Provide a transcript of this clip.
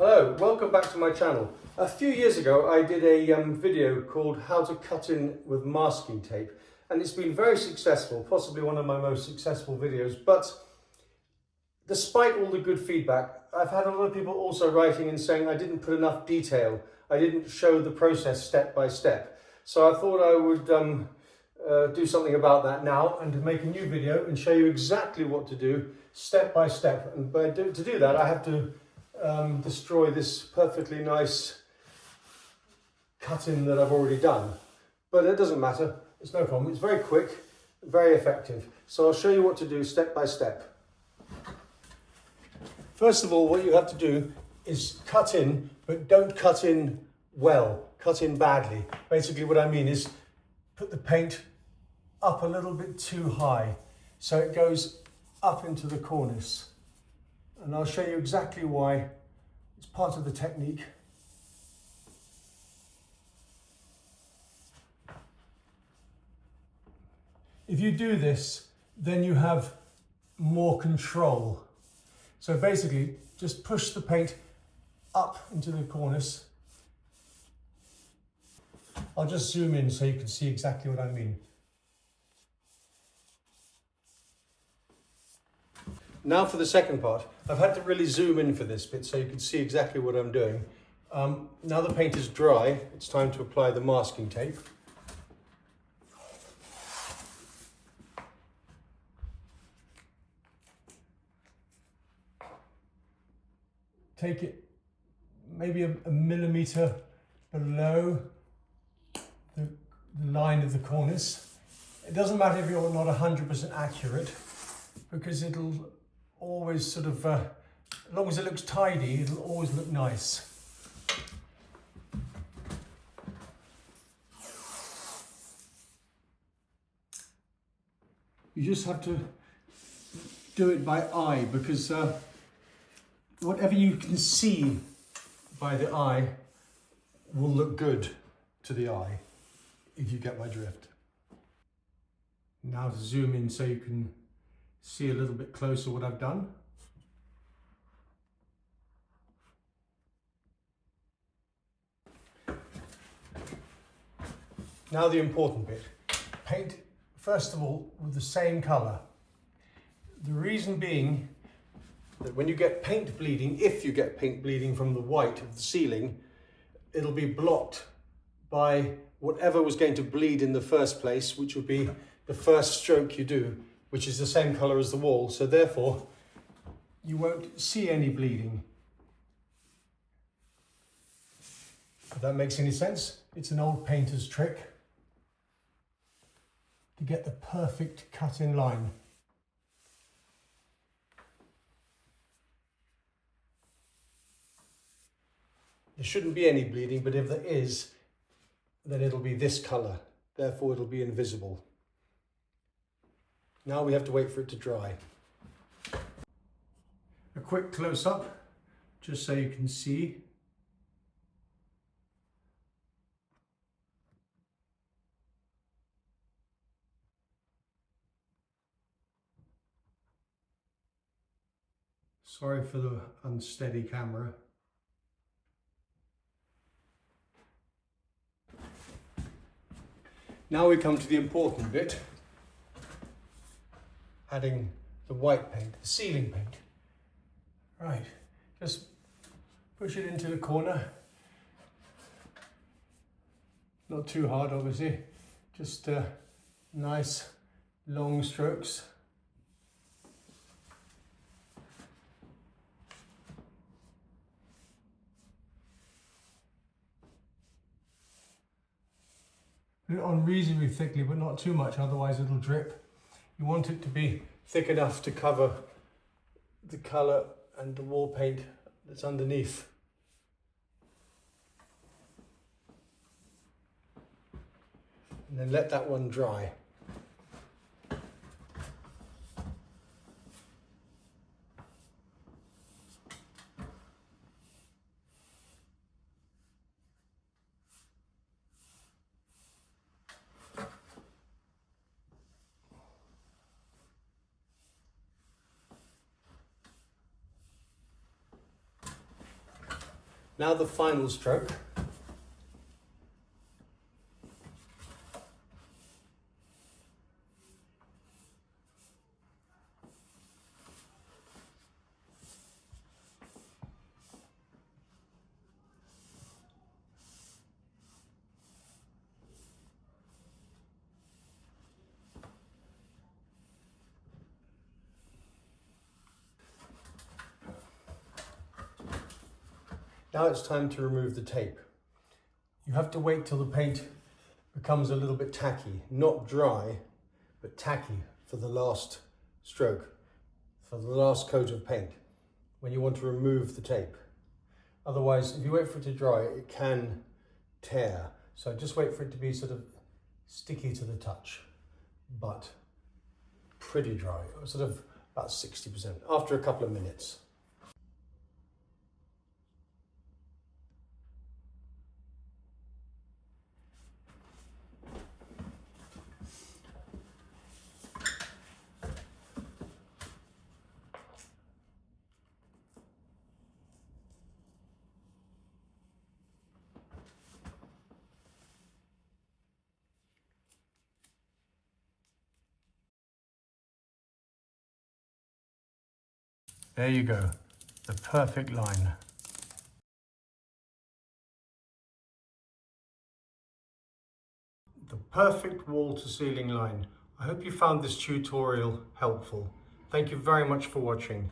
Hello, welcome back to my channel. A few years ago I did a video called How to Cut In with Masking Tape, and it's been very successful, possibly one of my most successful videos. But despite all the good feedback, I've had a lot of people also writing and saying I didn't put enough detail, I didn't show the process step by step. So I thought I would do something about that now and to make a new video and show you exactly what to do step by step. And to do that I have to destroy this perfectly nice cut-in that I've already done. But it doesn't matter, it's no problem. It's very quick, very effective. So I'll show you what to do step by step. First of all, what you have to do is cut in, but don't cut in well, cut in badly. Basically what I mean is put the paint up a little bit too high so it goes up into the cornice. And I'll show you exactly why. It's part of the technique. If you do this, then you have more control. So basically, just push the paint up into the cornice. I'll just zoom in so you can see exactly what I mean. Now for the second part. I've had to really zoom in for this bit so you can see exactly what I'm doing. Now the paint is dry, it's time to apply the masking tape. Take it maybe a millimetre below the line of the cornice. It doesn't matter if you're not 100% accurate, because it'll always sort of, as long as it looks tidy, it'll always look nice. You just have to do it by eye, because whatever you can see by the eye will look good to the eye, if you get my drift. Now to zoom in so you can see a little bit closer what I've done. Now the important bit. Paint, first of all, with the same colour. The reason being that when you get paint bleeding, if you get paint bleeding from the white of the ceiling, it'll be blocked by whatever was going to bleed in the first place, which would be the first stroke you do, which is the same colour as the wall. So therefore, you won't see any bleeding. If that makes any sense, it's an old painter's trick to get the perfect cut-in line. There shouldn't be any bleeding, but if there is, then it'll be this colour. Therefore, it'll be invisible. Now we have to wait for it to dry. A quick close-up, just so you can see. Sorry for the unsteady camera. Now we come to the important bit. Adding the white paint, the ceiling paint. Right, just push it into the corner. Not too hard, obviously. Just nice long strokes. Put it on reasonably thickly, but not too much, otherwise it'll drip. You want it to be thick enough to cover the colour and the wall paint that's underneath. And then let that one dry. Now the final stroke. Now it's time to remove the tape. You have to wait till the paint becomes a little bit tacky, not dry, but tacky for the last stroke, for the last coat of paint, when you want to remove the tape. Otherwise, if you wait for it to dry, it can tear. So just wait for it to be sort of sticky to the touch, but pretty dry, sort of about 60%, after a couple of minutes. There you go, the perfect line. The perfect wall to ceiling line. I hope you found this tutorial helpful. Thank you very much for watching.